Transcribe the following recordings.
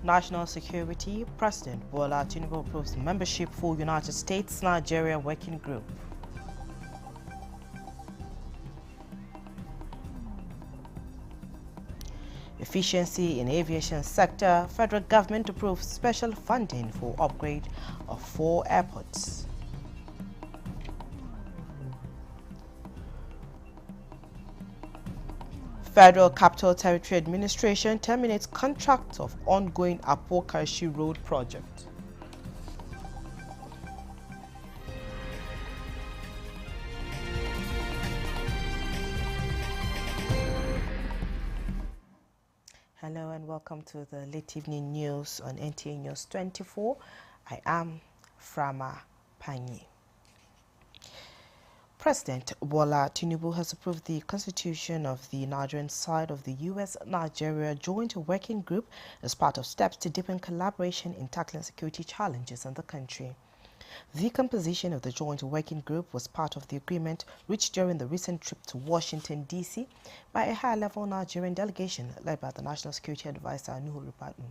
national security, President Bola Tinubu approves membership for United States-Nigeria Working Group. Efficiency in aviation sector, federal government approves special funding for upgrade of 4 airports. Federal Capital Territory Administration terminates contract of ongoing Apokashi Road project. Hello and welcome to the late evening news on NTA News 24. I am Frama Panyi. President Bola Tinubu has approved the constitution of the Nigerian side of the U.S.-Nigeria Joint Working Group as part of steps to deepen collaboration in tackling security challenges in the country. The composition of the Joint Working Group was part of the agreement reached during the recent trip to Washington, D.C. by a high-level Nigerian delegation led by the National Security Advisor, Nuhu Ribadu.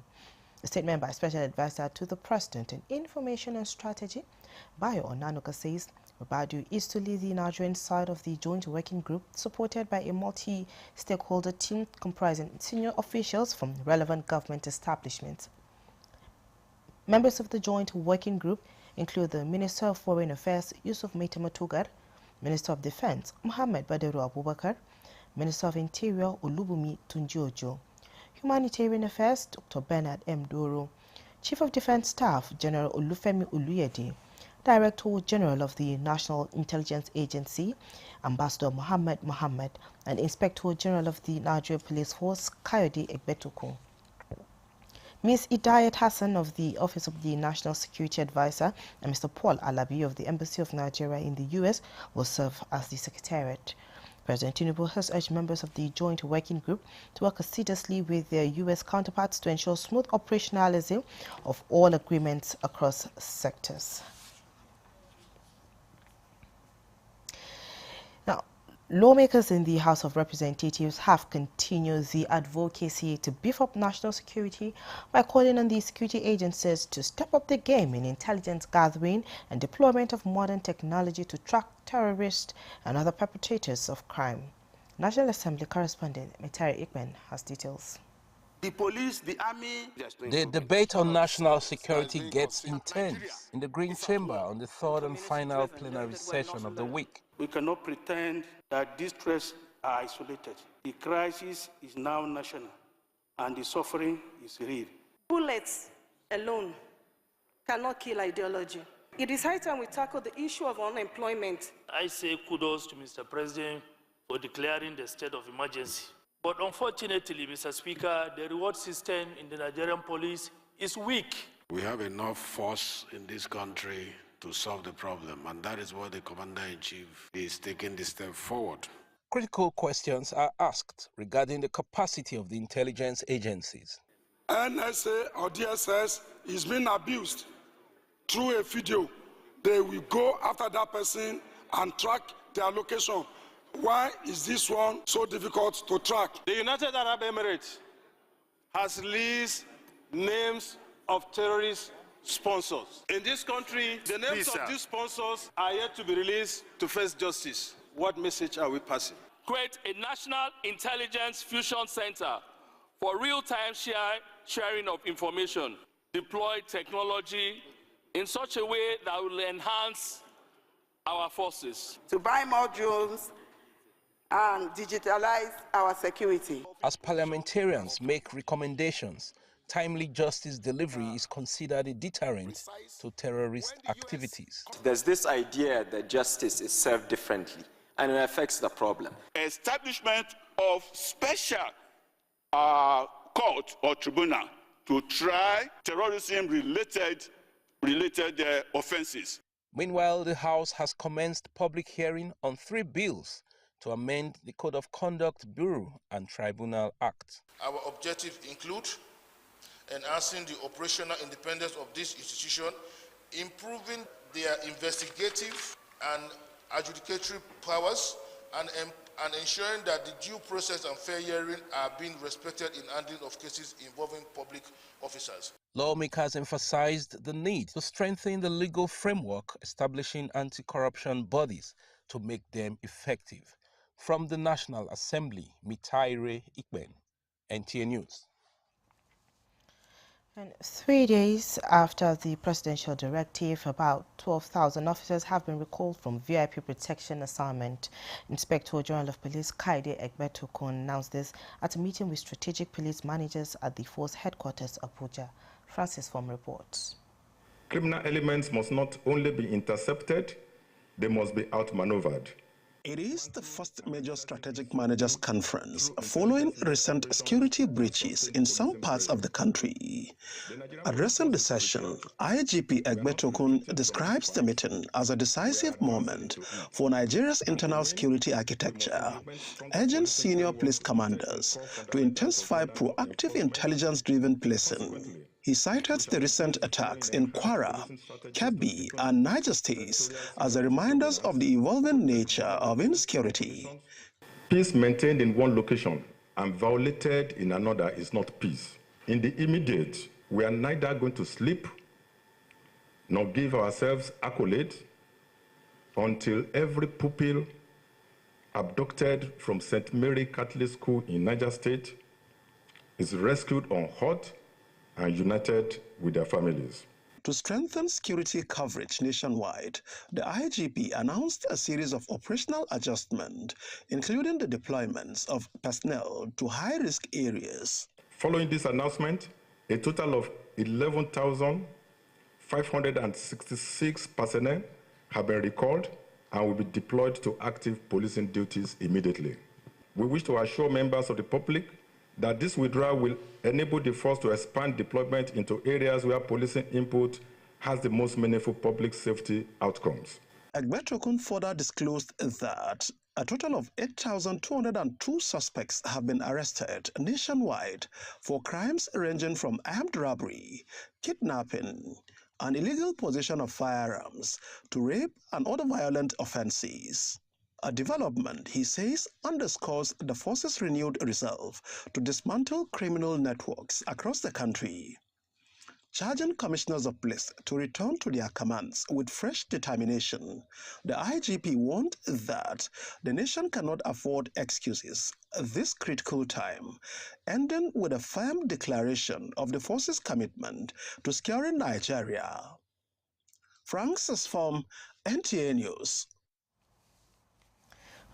A statement by Special Advisor to the President on Information and Strategy, Bayo Onanuga, says Ribadu is to lead the Nigerian side of the Joint Working Group, supported by a multi-stakeholder team comprising senior officials from relevant government establishments. Members of the Joint Working Group include the Minister of Foreign Affairs, Yusuf Maitama Tugar, Minister of Defense, Muhammad Badaru Abubakar, Minister of Interior, Olubumi Tunjiojo, Humanitarian Affairs, Dr. Bernard M. Doro, Chief of Defense Staff, General Olufemi Oluyede, Director General of the National Intelligence Agency, Ambassador Mohammed Mohammed, and Inspector General of the Nigeria Police Force, Kayode Egbetuku. Ms. Idayat Hassan of the Office of the National Security Advisor and Mr. Paul Alabi of the Embassy of Nigeria in the U.S. will serve as the Secretariat. President Tinubu has urged members of the Joint Working Group to work assiduously with their U.S. counterparts to ensure smooth operationalism of all agreements across sectors. Now, lawmakers in the House of Representatives have continued the advocacy to beef up national security by calling on the security agencies to step up the game in intelligence gathering and deployment of modern technology to track terrorists and other perpetrators of crime. National Assembly correspondent Metari Ikmen has details. The police, the army... The debate on national security gets intense in the Green Chamber on the third and final plenary session of the week. We cannot pretend that these threats are isolated. The crisis is now national, and the suffering is real. Bullets alone cannot kill ideology. It is high time we tackle the issue of unemployment. I say kudos to Mr. President for declaring the state of emergency. But unfortunately, Mr. Speaker, the reward system in the Nigerian police is weak. We have enough force in this country to solve the problem, and that is why the Commander-in-Chief is taking this step forward. Critical questions are asked regarding the capacity of the intelligence agencies. NSA or DSS is being abused through a video. They will go after that person and track their location. Why is this one so difficult to track? The United Arab Emirates has released names of terrorist sponsors. In this country, the names of these sponsors are yet to be released to face justice. What message are we passing? Create a national intelligence fusion center for real-time sharing of information. Deploy technology in such a way that will enhance our forces. To buy more drones and digitalize our security. As parliamentarians make recommendations, timely justice delivery is considered a deterrent to terrorist activities. There's this idea that justice is served differently, and it affects the problem. Establishment of special court or tribunal to try terrorism-related offenses. Meanwhile, the House has commenced public hearing on 3 bills to amend the Code of Conduct Bureau and Tribunal Act. Our objectives include enhancing the operational independence of this institution, improving their investigative and adjudicatory powers, and and ensuring that the due process and fair hearing are being respected in handling of cases involving public officers. Lawmakers emphasized the need to strengthen the legal framework, establishing anti-corruption bodies to make them effective. From the National Assembly, Mitaire Ikben, NTA News. And 3 days after the presidential directive, about 12,000 officers have been recalled from VIP protection assignment. Inspector General of Police Kaide Egbetokun announced this at a meeting with strategic police managers at the force headquarters, Abuja. Francis Form reports. Criminal elements must not only be intercepted, they must be outmaneuvered. It is the first major strategic managers conference following recent security breaches in some parts of the country. Addressing the session, IGP Egbetokun describes the meeting as a decisive moment for Nigeria's internal security architecture, urging senior police commanders to intensify proactive intelligence-driven policing. He cited the recent attacks in Kwara, Kebbi, and Niger states as a reminders of the evolving nature of insecurity. Peace maintained in one location and violated in another is not peace. In the immediate, we are neither going to sleep nor give ourselves accolades until every pupil abducted from St. Mary Catholic School in Niger State is rescued unhurt and united with their families. To strengthen security coverage nationwide, the IGP announced a series of operational adjustments, including the deployments of personnel to high-risk areas. Following this announcement, a total of 11,566 personnel have been recalled and will be deployed to active policing duties immediately. We wish to assure members of the public that this withdrawal will enable the force to expand deployment into areas where policing input has the most meaningful public safety outcomes. Egbetokun further disclosed that a total of 8,202 suspects have been arrested nationwide for crimes ranging from armed robbery, kidnapping, and illegal possession of firearms to rape and other violent offenses. A development, he says, underscores the force's renewed resolve to dismantle criminal networks across the country, charging commissioners of police to return to their commands with fresh determination. The IGP warned that the nation cannot afford excuses at this critical time, ending with a firm declaration of the force's commitment to securing Nigeria. Francis Form, NTA News.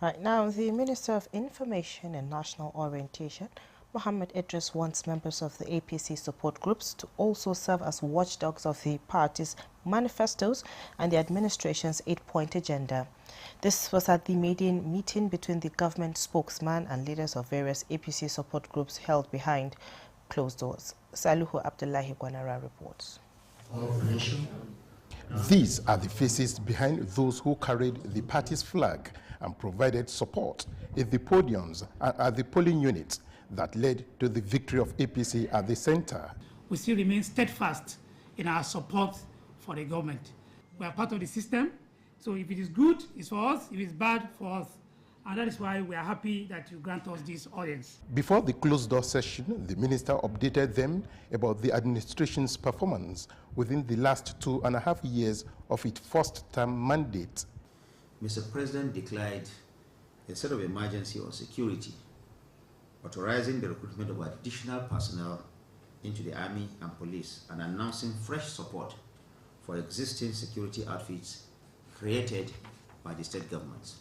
Right now, the Minister of Information and National Orientation, Mohammed Idris, wants members of the APC support groups to also serve as watchdogs of the party's manifestos and the administration's 8-point agenda. This was at the maiden meeting between the government spokesman and leaders of various APC support groups held behind closed doors. Saluhu Abdullahi Gwanara reports. These are the faces behind those who carried the party's flag and provided support at the podiums and at the polling units that led to the victory of APC at the center. We still remain steadfast in our support for the government. We are part of the system, so if it is good, it's for us, if it's bad, for us. And that is why we are happy that you grant us this audience. Before the closed-door session, the minister updated them about the administration's performance within the last 2.5 years of its first-term mandate. Mr. President declared a state of emergency on security, authorizing the recruitment of additional personnel into the army and police and announcing fresh support for existing security outfits created by the state governments.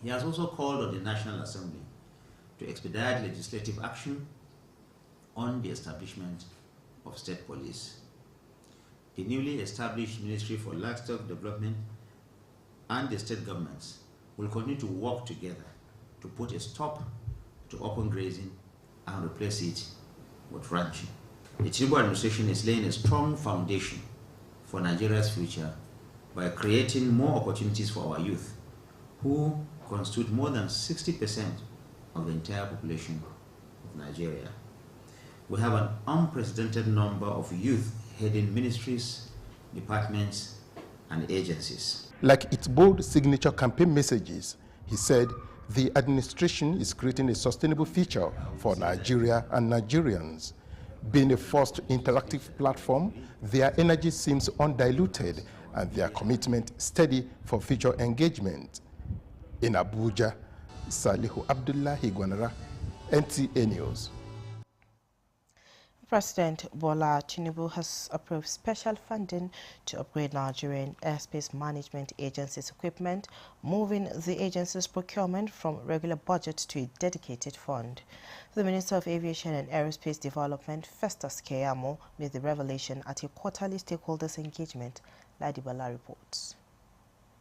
He has also called on the National Assembly to expedite legislative action on the establishment of state police. The newly established Ministry for Livestock Development and the state governments will continue to work together to put a stop to open grazing and replace it with ranching. The Tinubu administration is laying a strong foundation for Nigeria's future by creating more opportunities for our youth, who constitute more than 60% of the entire population of Nigeria. We have an unprecedented number of youth heading ministries, departments, and agencies. Like its bold signature campaign messages, he said The administration is creating a sustainable future for Nigeria and Nigerians. Being a first interactive platform, their energy seems undiluted and their commitment steady for future engagement. In Abuja, Salihu Abdullahi Gwanara, NTA News. President Bola Tinubu has approved special funding to upgrade Nigerian Airspace Management Agency's equipment, moving the agency's procurement from regular budget to a dedicated fund. The Minister of Aviation and Aerospace Development, Festus Keyamo, made the revelation at a quarterly stakeholders engagement. Ladibala reports.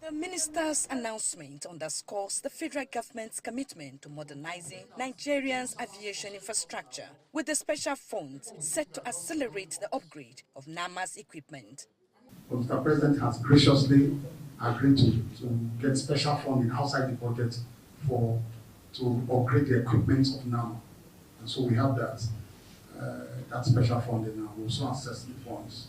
The minister's announcement underscores the federal government's commitment to modernizing Nigeria's aviation infrastructure, with the special funds set to accelerate the upgrade of NAMA's equipment. Mr. President has graciously agreed to get special funding outside the budget to upgrade the equipment of NAMA. And so we have that special funding now. We also access the funds.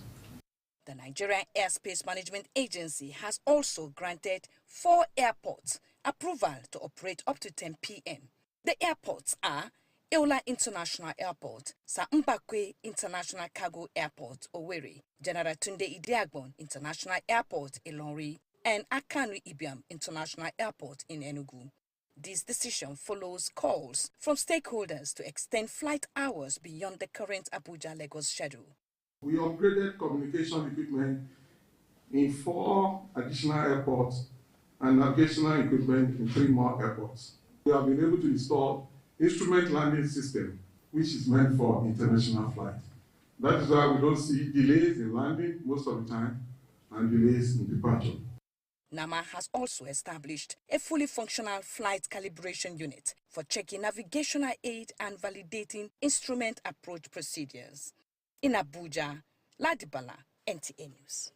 The Nigerian Airspace Management Agency has also granted 4 airports approval to operate up to 10 p.m. The airports are Eola International Airport, Sir Mbakwe International Cargo Airport, Owerri, General Tunde Idiagbon International Airport, Ilori, and Akanu Ibiam International Airport in Enugu. This decision follows calls from stakeholders to extend flight hours beyond the current Abuja-Lagos schedule. We upgraded communication equipment in 4 additional airports and navigational equipment in 3 more airports. We have been able to install instrument landing system, which is meant for international flight. That is why we don't see delays in landing most of the time and delays in departure. NAMA has also established a fully functional flight calibration unit for checking navigational aid and validating instrument approach procedures. In Abuja, Ladibala, NTA News.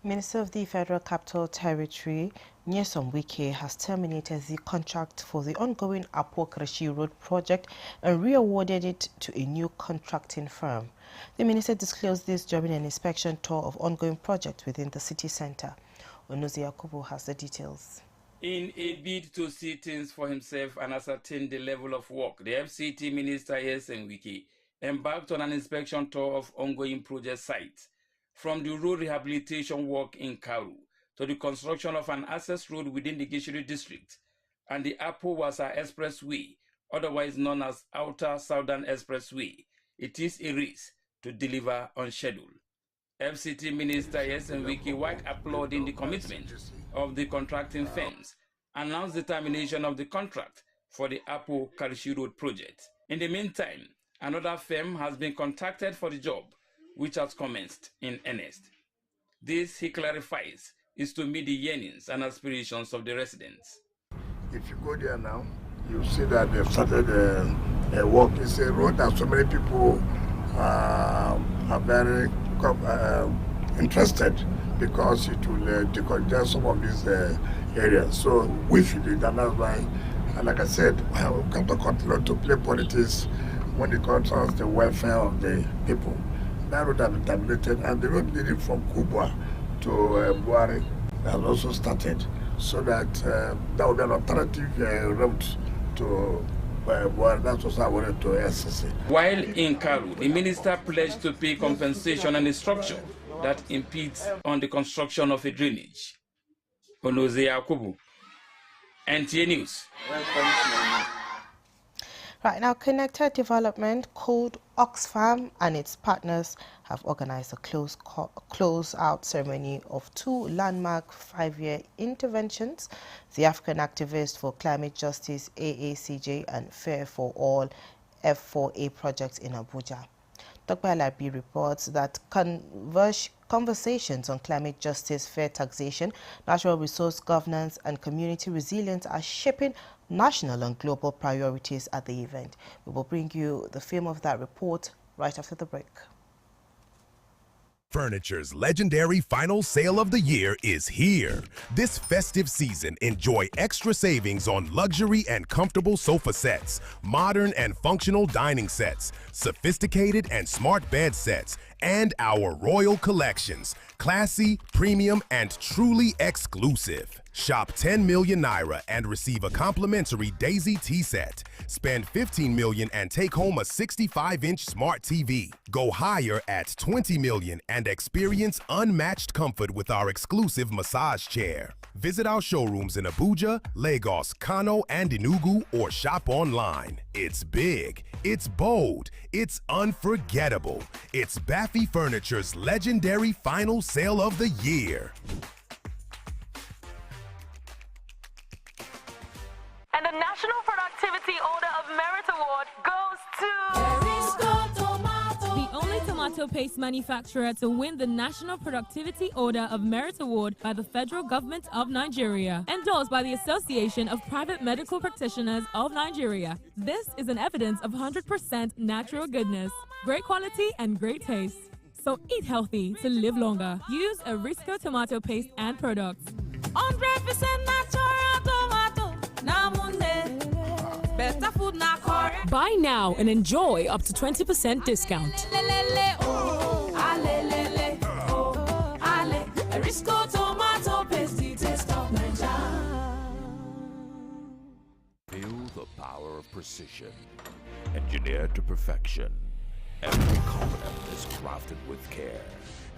Minister of the Federal Capital Territory, Nyesom Wike, has terminated the contract for the ongoing Apo-Kreshi Road project and re-awarded it to a new contracting firm. The minister disclosed this during an inspection tour of ongoing projects within the city centre. Onozi Yakubu has the details. In a bid to see things for himself and ascertain the level of work, the FCT Minister Nyesom Wike embarked on an inspection tour of ongoing project sites, from the road rehabilitation work in Karu to the construction of an access road within the Gishiri district and the Apo-Wasa Expressway, otherwise known as Outer Southern Expressway. It is a race to deliver on schedule. FCT Minister Nyesom Wike, while applauding the commitment of the contracting firms, announced the termination of the contract for the Apo-Kreshi Road project. In the meantime, another firm has been contacted for the job, which has commenced in earnest. This, he clarifies, is to meet the yearnings and aspirations of the residents. If you go there now, you see that they've started a work. It's a road that so many people are very interested, because it will decongest some of these areas. So we feel it, and that's why, and like I said, we come to continue to play politics when it concerns the welfare of the people. That road has been terminated, and the road leading from Kubwa to Buhari has also started, so that that will be an alternative route to Buhari. That's also awarded to SCC. While in Karu, the minister pledged to pay compensation on a structure that impedes on the construction of a drainage. Onoze Yakubu, NTA News. Right now, Connected Development, Code Oxfam, and its partners have organized a close-out ceremony of 2 landmark 5-year interventions: the African Activist for Climate Justice AACJ and Fair for All F4A projects in Abuja. Dr. LRB reports that conversations on climate justice, fair taxation, natural resource governance, and community resilience are shaping national and global priorities at the event. We will bring you the film of that report right after the break. Furniture's legendary final sale of the year is here. This festive season, enjoy extra savings on luxury and comfortable sofa sets, modern and functional dining sets, sophisticated and smart bed sets, and our royal collections, classy, premium, and truly exclusive. Shop 10 million naira and receive a complimentary Daisy tea set. Spend 15 million and take home a 65-inch smart TV. Go higher at 20 million and experience unmatched comfort with our exclusive massage chair. Visit our showrooms in Abuja, Lagos, Kano, and Enugu, or shop online. It's big, it's bold, it's unforgettable. It's Baffy Furniture's legendary final sale of the year. And the National Productivity Order of Merit Award goes to... The only tomato paste manufacturer to win the National Productivity Order of Merit Award by the Federal Government of Nigeria, endorsed by the Association of Private Medical Practitioners of Nigeria. This is an evidence of 100% natural goodness, great quality and great taste. So eat healthy to live longer. Use Arisco tomato paste and products. 100% natural tomato. Better food na correct. Buy now and enjoy up to 20% discount. Arisco tomato paste, the taste of Nigeria. Feel the power of precision, engineered to perfection. Every component is crafted with care,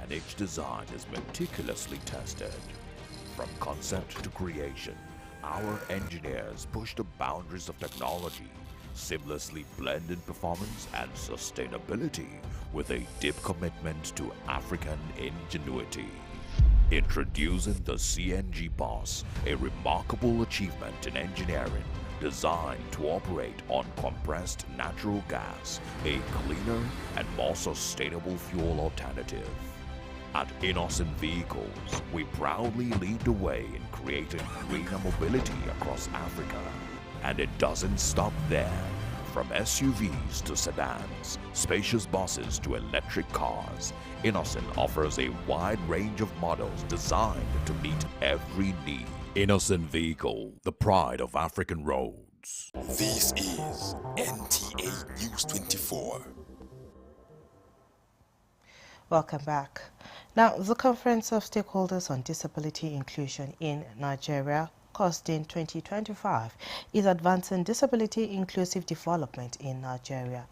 and each design is meticulously tested. From concept to creation, our engineers push the boundaries of technology, seamlessly blending performance and sustainability with a deep commitment to African ingenuity. Introducing the CNG Boss, a remarkable achievement in engineering designed to operate on compressed natural gas, a cleaner and more sustainable fuel alternative. At Innocent Vehicles, we proudly lead the way in creating greener mobility across Africa. And it doesn't stop there. From SUVs to sedans, spacious buses to electric cars, Innocent offers a wide range of models designed to meet every need. Innocent Vehicle, the pride of African roads. This is NTA News 24. Welcome back. Now, the Conference of Stakeholders on Disability Inclusion in Nigeria, COSDIN 2025, is advancing disability inclusive development in Nigeria.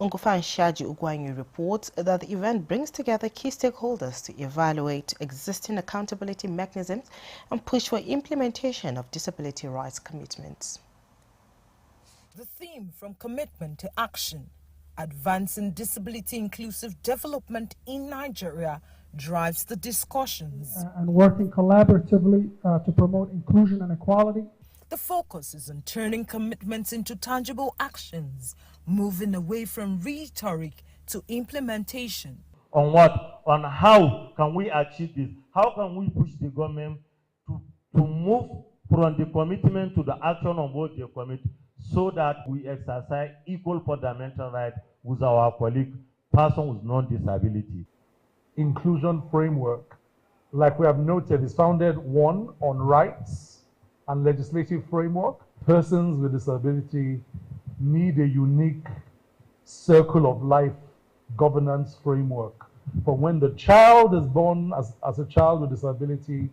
Ungufan Shaji Ugwanyu reports that the event brings together key stakeholders to evaluate existing accountability mechanisms and push for implementation of disability rights commitments. The theme from commitment to action, advancing disability inclusive development in Nigeria, drives the discussions. And working collaboratively to promote inclusion and equality. The focus is on turning commitments into tangible actions, moving away from rhetoric to implementation. On what? On how can we achieve this? How can we push the government to move from the commitment to the action on what they commit, so that we exercise equal fundamental rights with our colleague, person with non-disability. Inclusion framework, like we have noted, is founded one on rights and legislative framework. Persons with disability need a unique circle of life governance framework from when the child is born as a child with disability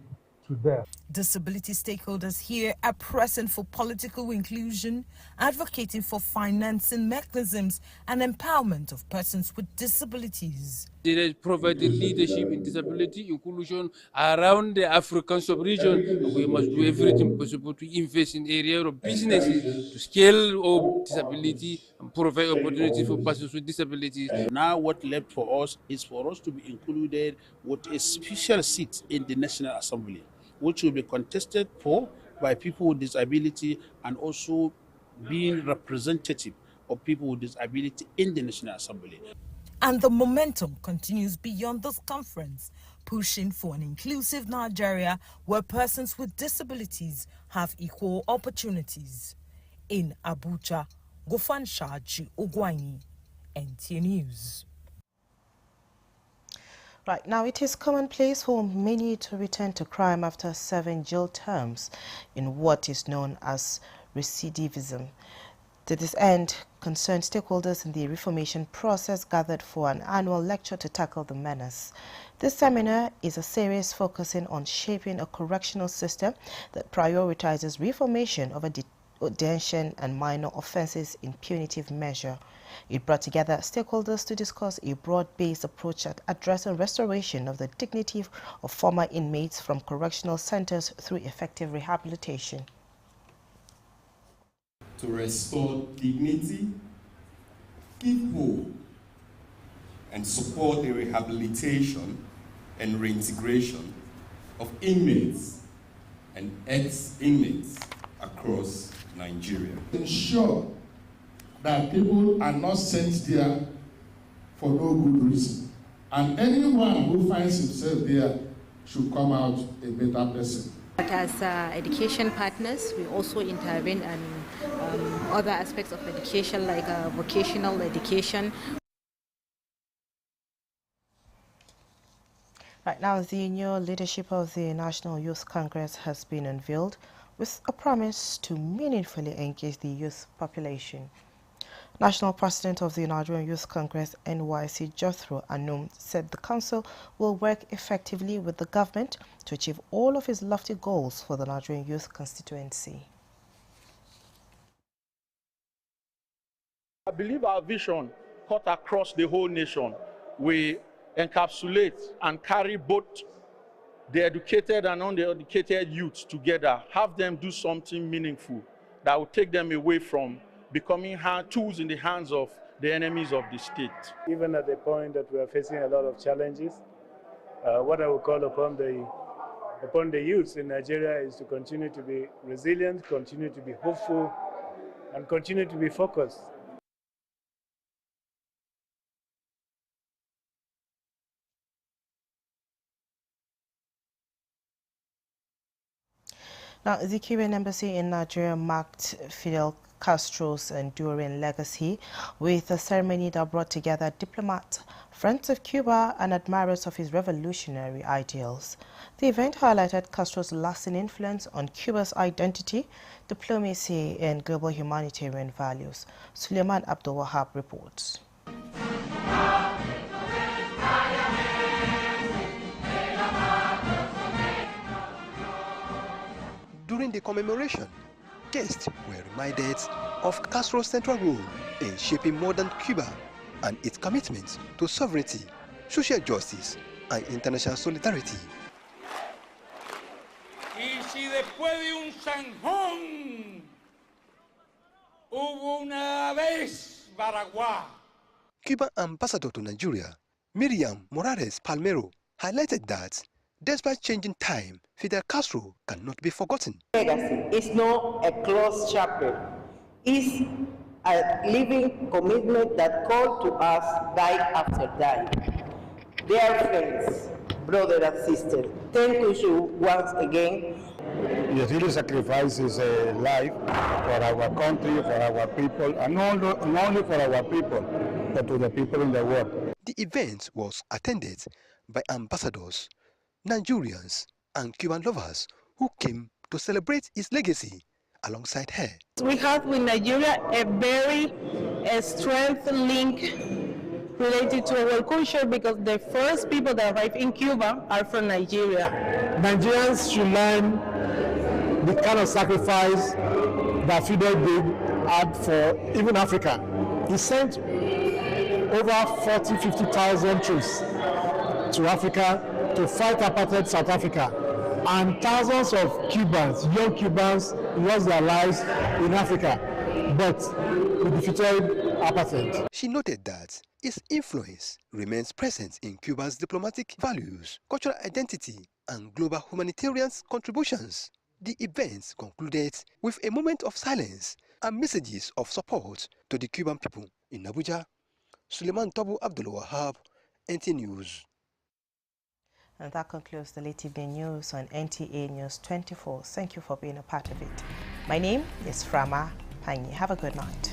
to death. Disability stakeholders here are pressing for political inclusion, advocating for financing mechanisms and empowerment of persons with disabilities. They provided leadership in disability inclusion around the African sub-region. We must do everything possible to invest in areas of businesses to scale up disability and provide opportunities for persons with disabilities. Now what left for us is for us to be included with a special seat in the National Assembly, which will be contested for by people with disability and also being representative of people with disability in the National Assembly. And the momentum continues beyond this conference, pushing for an inclusive Nigeria where persons with disabilities have equal opportunities. In Abuja, Gofan Shaji Ugwanyi, NTA News. Right, now it is commonplace for many to return to crime after serving jail terms in what is known as recidivism. To this end, concerned stakeholders in the reformation process gathered for an annual lecture to tackle the menace. This seminar is a series focusing on shaping a correctional system that prioritizes reformation over detention and minor offenses in punitive measure. It brought together stakeholders to discuss a broad-based approach at addressing restoration of the dignity of former inmates from correctional centers through effective rehabilitation. To restore dignity, give hope, and support the rehabilitation and reintegration of inmates and ex-inmates across Nigeria. Ensure that people are not sent there for no good reason, and anyone who finds himself there should come out a better person. But as education partners, we also intervene in other aspects of education, like vocational education. Right now, the new leadership of the National Youth Congress has been unveiled with a promise to meaningfully engage the youth population. National President of the Nigerian Youth Congress, NYC Jethro Anum, said the council will work effectively with the government to achieve all of its lofty goals for the Nigerian youth constituency. I believe our vision cut across the whole nation. We encapsulate and carry both the educated and uneducated youths together, have them do something meaningful that will take them away from becoming tools in the hands of the enemies of the state. Even at the point that we are facing a lot of challenges, what I would call upon the youths in Nigeria is to continue to be resilient, continue to be hopeful, and continue to be focused. Now, the Cuban embassy in Nigeria marked Fidel Castro's enduring legacy with a ceremony that brought together diplomats, friends of Cuba, and admirers of his revolutionary ideals. The event highlighted Castro's lasting influence on Cuba's identity, diplomacy, and global humanitarian values. Suleiman Abdul Wahab reports. During the commemoration, guests were reminded of Castro's central role in shaping modern Cuba and its commitment to sovereignty, social justice, and international solidarity. Y si después de un zanjón hubo una vez Baraguá. Cuban ambassador to Nigeria, Miriam Morales Palmero, highlighted that despite changing time, Fidel Castro cannot be forgotten. Legacy is not a closed chapter. It's a living commitment that calls to us die after die. Dear friends, brothers and sisters, thank you once again. He really sacrifices a life for our country, for our people, and not only for our people, but to the people in the world. The event was attended by ambassadors, Nigerians, and Cuban lovers who came to celebrate his legacy alongside her. We have with Nigeria a very strong link related to our culture because the first people that arrived in Cuba are from Nigeria. Nigerians should learn the kind of sacrifice that Fidel had for even Africa. He sent over 50,000 troops to Africa to fight apartheid South Africa, and thousands of Cubans, young Cubans, lost their lives in Africa, but we defeated apartheid. She noted that his influence remains present in Cuba's diplomatic values, cultural identity, and global humanitarian contributions. The events concluded with a moment of silence and messages of support to the Cuban people. In Abuja, Suleiman Tabu Abdul Wahab, NT News. And that concludes the late evening news on NTA News 24. Thank you for being a part of it. My name is Frama Panyi. Have a good night.